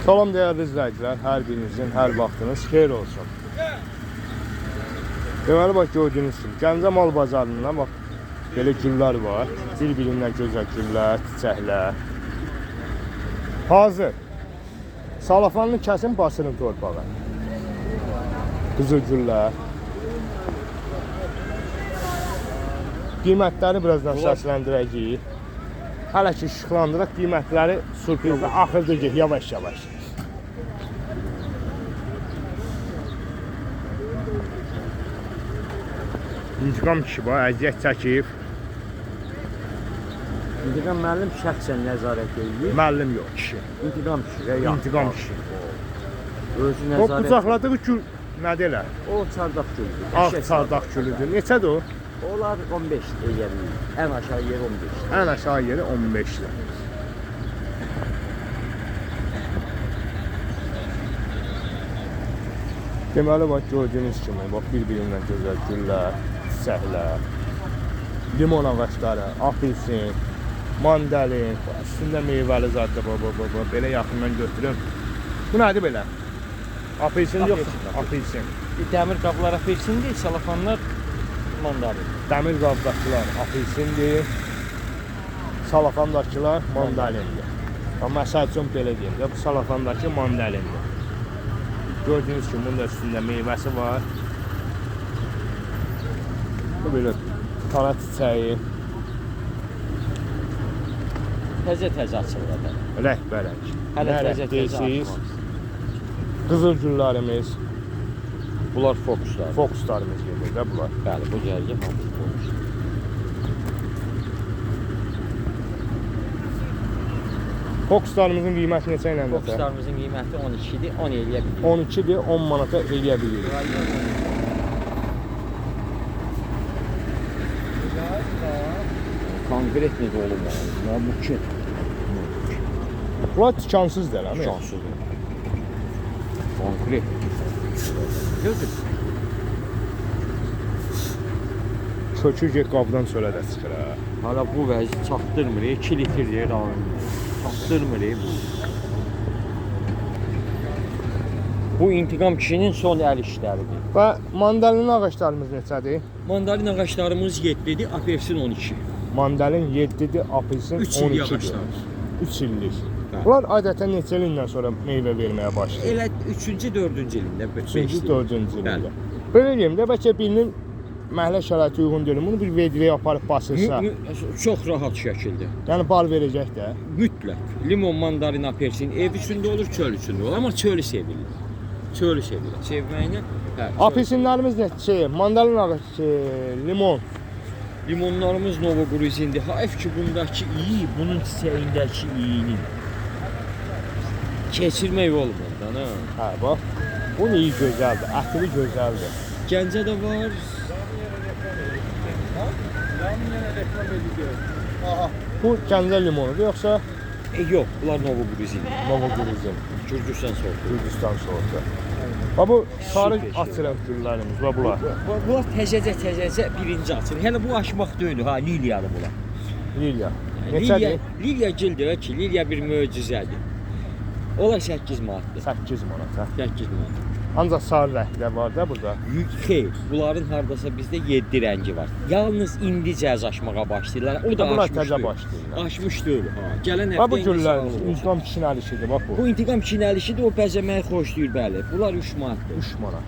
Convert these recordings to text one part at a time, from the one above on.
Salam değerli izləyicilər, hər birinizin, hər vaxtınız xeyir olsun. Deməli bax gördüyünüz kimi, Gəncə mal bazarında bax belə güllər var. Bir-birindən gözəl güllər, çiçəklər. Hazır. Salafanını kəsin, basırın torpağa. Qızıl güllər. Qiymətləri birazdan səsləndirəcəyik. Hələ ki işıqlandıraq, qiymətləri sürprizdə axırdıcıq, yavaş-yavaş. İntiqam kişi var, əziyyət çəkib. İntiqam müəllim şəxsən nəzarət edir. Müəllim yox, kişi. İntiqam kişi. İntiqam kişi. Özü O nəzarət. qucaqladığı gül nə deyirlər? O çardaq gülüdür. Ağ çardaq gülüdür. Neçədir o? Onlar 15 deyə bilir. Ən aşağı yeri 15. Ən aşağı yeri 15 lira. Deməli bax gördüyünüz kimi, bax bir-birindən gözəl güllər, çiçəklər, limon ağacları, apelsin, mandalin, üstündə meyvəli zaddır, belə yaxından götürün. Bu nədir belə? Apelsin yoxsa? Apelsin. Dəmir qablar apelsindir, salafanlar mandalin. Dəmir qabdakılar apelsindir, salafandakılar mandalindir. Məsəl üçün belə deyim, bu salafandakı mandalindir. Gördüyünüz kimi bunun da üstündə meyvəsi var. Bu belə tara çiçəyi. Təzə-təzə açılır. Rəhbərək. Hələ təzə-təzə açılır. Qızıl güllərimiz. Bunlar fokuslar. Fokuslarımız gedir də bunlar. Bəli, bu gəlgi hamısı fokus. Fokuslarımızın qiyməti neçə ilə? Fokuslarımızın qiyməti 12-dir, 10 eləyə bilir. 12-dir, 10 manata eləyə bilirik. Konkret necə olub mənim? Bu ki. Bunlar tükansızdır, eləmi? Şanslıdır. Konkret. Gördün. Kökü get qabdan çölə də çıxır ha. Hala bu vəzi çatdırmır, 2 litrdir alın. Çatdırmır bu. Bu intiqam kişinin son əl işləridir. Və mandalin ağaclarımız neçədir? Mandalin ağaçlarımız 7-dir, apelsin 12. Mandalin 7-dir, apelsin 3 illik 12-dir. ağaclarımız. 3 illik. Bəli. Bunlar adətən neçə ildən sonra meyvə verməyə başlayır? Elə 3-cü, 4-cü ilində, 3-cü, 4-cü ilində. Bəli. Belə deyim də, bəlkə birinin məhəllə şəraiti uyğun deyil. Bunu bir vedriyə aparıb basırsa, Çox rahat şəkildə. yəni bal verəcək də. Mütləq. Limon, mandalin, apelsin ev üçündə olur, çöl üçündə olur. Amma çölü sevirlər. Çölü sevirlər. Sevməyinə, hə. Apelsinlərimiz nə? Mandalin ağacı, limon. Limonlarımız Novogruzindir. Hayf ki bundakı iyi, bunun çiçəyindəki iyinin. Keçirmək olmur da, nə? Hə, bax. Bu iyi gözəldir, ətli gözəldir. Gəncədə var. Bu Gəncə limonudur, yoxsa Yox, bunlar Novogruzin. Novogoruzin, Gürcüstan sortu. Gürcüstan sortu. Bax bu sarı Süper şey. açırıq güllərimiz, bax bunlar. Bunlar təzəcə birinci açır. Hələ bu açmaq deyil, ha, liliyadır bunlar. Lilya. Liliya, Neçədir? liliya gildir ki, liliya bir möcüzədir. Olar 8 manatdır. 8 manat, hə. 8 manat. Ancaq sarı rənglər var da burada. Xeyr, bunların hardasa bizdə 7 rəngi var. Yalnız indi cəz açmağa başlayırlar. O da Bunlar açmış təzə deyil. başlayırlar. Açmış deyil, ha. Gələn Bax həftə bu indi güllərimiz, sağlam olacaq. intiqam kişinəlişidir, bax bu. Bu intiqam kinəlişidir, o bəzəməyi xoşlayır, bəli. Bunlar 3 manatdır. 3 manat.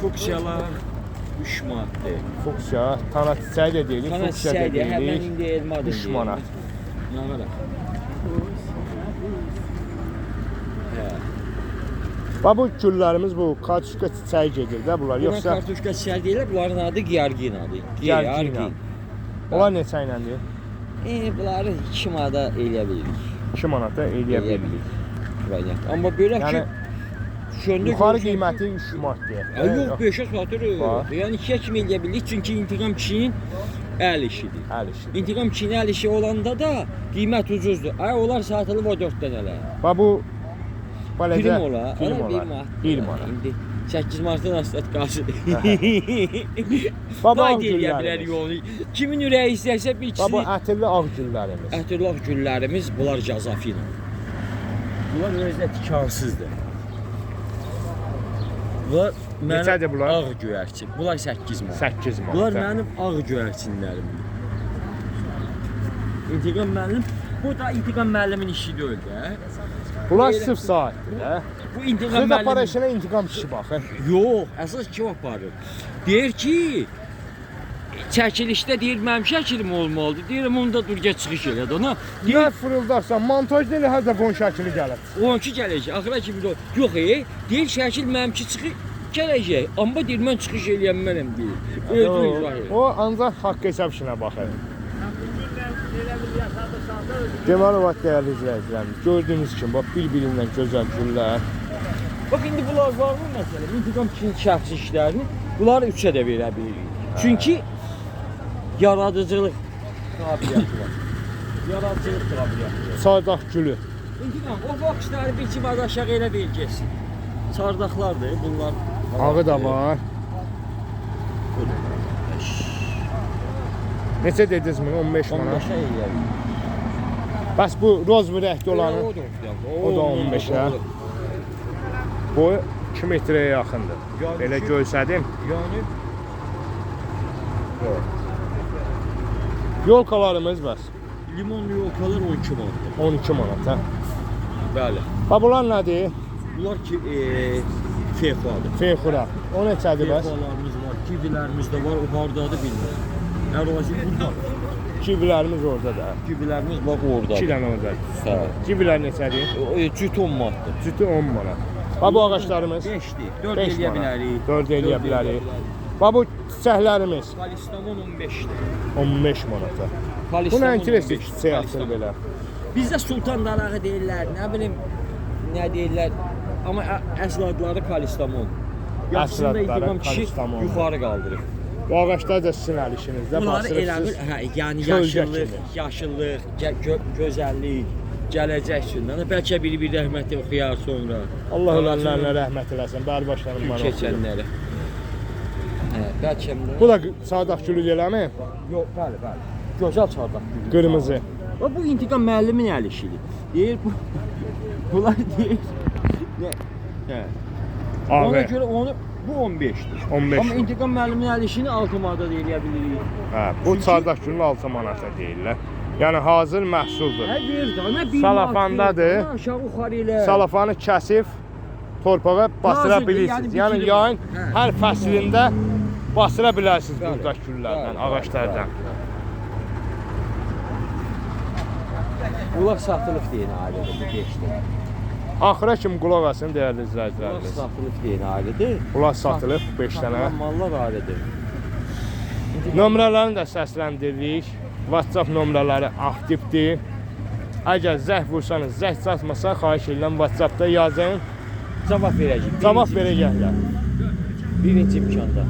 Fuksiyalar 3 manatdır. Fuksiya, tana çiçəyi də deyilik, Kana fuksiya da çiçəkdir, həmən deyilik. indi elmadır. 3 manat. Nə var? Bax bu güllərimiz bu kartuşka çiçəyi gedir də bunlar, Yoxsa yoxsa kartuşka çiçəyi deyirlər, bunların adı giyarginadır. Giyargina. Onlar neçə iləndir? Bunları 2 manata eləyə bilirik. 2 manata eləyə bilirik. Bəli. Amma belə ki, Yəni şöndə yuxarı qiyməti 3 manatdır. Yox, 5-ə satırıq. Yəni 2-yə kimi eləyə bilirik, çünki intiqam kişinin əl işidir. Əl işi. İntiqam kişinin əl işi olanda da qiymət ucuzdur. Ay onlar satılıb o 4 dənələr. Bax bu beləcə Prim olar. Prim Ona olar. 1 manat. İndi 8 manatdan aslat qalsın. Baba Qayda eləyə bilər yolu. Kimin ürəyi istərsə bir Bax bu ikisi. ətirli ağ güllərimiz. Ətirlaq güllərimiz, bunlar cazafina. Bunlar özdə tikansızdır. Bunlar Neçədir bunlar? Ağ göyərçin. Bunlar 8 manat. 8 manat. Bunlar mənim ağ göyərçinlərimdir. İntiqam müəllim, bu da İntiqam müəllimin işi deyil də. Bunlar sırf saatdir, hə? Bu İntiqam Siz müəllimin... aparışına intiqam kişi baxın. Yox, əsas kim aparır? Deyir ki, çəkilişdə deyir, mənim şəkilim olmalıdır. Deyirəm, onu da dur, gəç çıxış elədi ona. Nə fırıldarsan, montajda elə hər dəfə onun şəkili gəlir. Onunki gələcək, axıra kimi də yox, deyir, şəkil mənimki çıxır, gələcək. Amma deyir, mən çıxış eləyənmənəm, deyir. O ancaq haqq hesab işinə baxır. Deməli, bax, dəyərli izləyicilərimiz, gördüyünüz kimi, bax, bir-birindən gözəl güllər. Bax, indi bunlar var mı məsələn? İntiqam kişinin şəxsi işlərini bunları 3-ə də verə bilirik. Çünki yaradıcılıq qabiliyyəti var. Yaradıcılıq qabiliyyəti var. Çardaq gülü. İntiqam, o vaxtları bir iki vada aşağı elə verəcəksin. Çardaqlardır, bunlar. Ağı da var. Neçə dediniz bunu? 15 manat. 15-ə eləyərik. Bəs bu roz vürəkli olanı? O da 15-ə. Boyu 2 metrəyə yaxındır. Belə görsədim. Yəni Yolkalarımız bəs. limonlu yolkalar 12 manatdır. 12 manat, hə? Bəli. Bax, bunlar nədir? Bunlar ki, feyxadır. Feyxura. O neçədir bəs? Feyxalarımız var, kivilərimiz də var, o hardadır bilmirəm. Ərazi burada. Kivilərimiz orada da. Kivilərimiz bax orada. 2 dənə oradadır. Hə. Kivilər neçədir? Cüt 10 manatdır. Cütü 10 manat. Bax, bu ağaçlarımız 5-dir. 4 5 eləyə manat. bilərik. 4 eləyə bilərik. Bax, bu çiçəklərimiz Kalistamon 15-dir. 15 manata. Bu nə interesli çiçək atır belə. Bizdə sultan darağı deyirlər, nə bilim, nə deyirlər. Amma əsl adları Kalistamon. Əsl adları İntiqam kişi Kalistamon. yuxarı qaldırır. Bu ağaçlar da sizin əl işinizdə Bunları elə bil, basırıbsınız. hə, yəni Kölgə yaşıllıq, gözəllik, gələcək üçün. Bəlkə bir rəhmətli oxuyar sonra. Allah ölənlərinə rəhmət eləsin. Bəri başlarım bana. Keçənləri. Hə, bəlkə də. Bu da çardaq gülü eləmi? Yox, bəli, bəli. Gözəl çardaq gülü. Qırmızı. Bu İntiqam müəllimin əl işidir. Deyir bu bunlar deyir. Nə? Hə. Ona Ağır. görə onu bu 15-dir. 15. Amma İntiqam müəllimin əl işini 6 manata da eləyə bilirik. Hə, bu çardaq gülünü 6 manata deyirlər. Yəni hazır məhsuldur. Hə, ver dana bir Salafandadır. manat, aşağı yuxarı elə. Salafanı kəsib torpağa basıra Hazırdır, bilirsiniz. yəni Yəni bitirib. yayın Hə. hər fəslində basıra bilərsiniz Bəli, buradakı güllərdən, bəli, ağaclardan. Bunlar satılıq deyən ailədir bu geçdi. Axıra kimi qulaq asın dəyərli Bunlar izləyicilərimiz. satılıq deyən ailədir. Bunlar satılıb 5 dənə. Satılan mallar ailədir. Nömrələrini də səsləndiririk. WhatsApp nömrələri aktivdir. Əgər zəng vursanız, zəng çatmasa, xahiş edirəm WhatsAppda yazın. Cavab verəcək. Cavab verəcəklər. Birinci imkanda.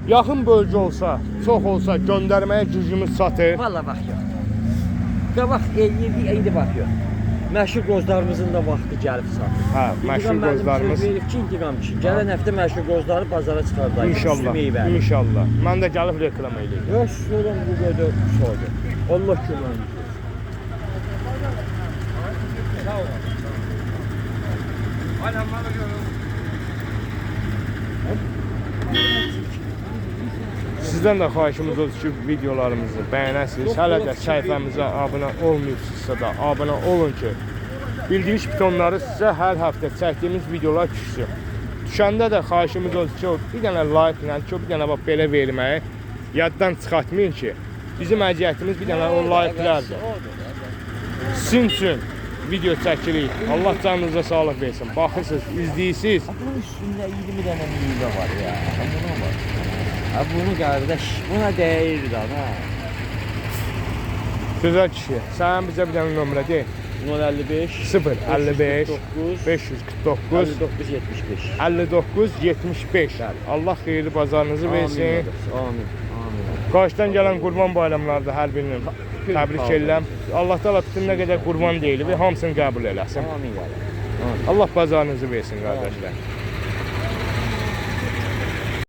Yaxın bölgə olsa, çox olsa göndərməyə gücümüz çatır. Valla bax yox. Qabaq eləyirdik, indi bax yox. Məşhur qozlarımızın da vaxtı gəlib satır. Hə, məşhur qozlarımız. Verib ki, İntiqam kişi. Gələn həftə məşhur qozları bazara çıxardayıq. İnşallah, inşallah. Mən də gəlib reklam edəcəm. Yox, sorun bu qədər soydu. Allah kömək. Sağ olun. Sizdən də xahişimiz odur ki, videolarımızı bəyənəsiniz. Hələ də səhifəmizə abunə olmuyorsunuzsa da abunə olun ki, bildiyiniz butonları sizə hər həftə çəkdiyimiz videolar düşsün. Düşəndə də xahişimiz odur ki, bir dənə like ilə, bir dənə bax belə verməyi yaddan çıxartmayın ki, bizim əziyyətimiz bir dənə o like-lərdir. Sizin üçün video çəkirik. Allah canınıza sağlıq versin. Baxırsınız, izləyirsiniz. Bunun üstündə 20 dənə meyvə var ya. Buna bak. Ha bunu qardaş, buna dəyir də ha. Gözəl kişi, sən bizə bir dənə nömrə de. 055 055 549 59 75. 59 75. Allah xeyirli bazarınızı versin. Amin. Amin. Qarşıdan gələn qurban bayramlarında hər birini təbrik edirəm. Allah da bütün nə qədər qurban deyilib, hamısını qəbul eləsin. Amin. Allah bazarınızı versin qardaşlar.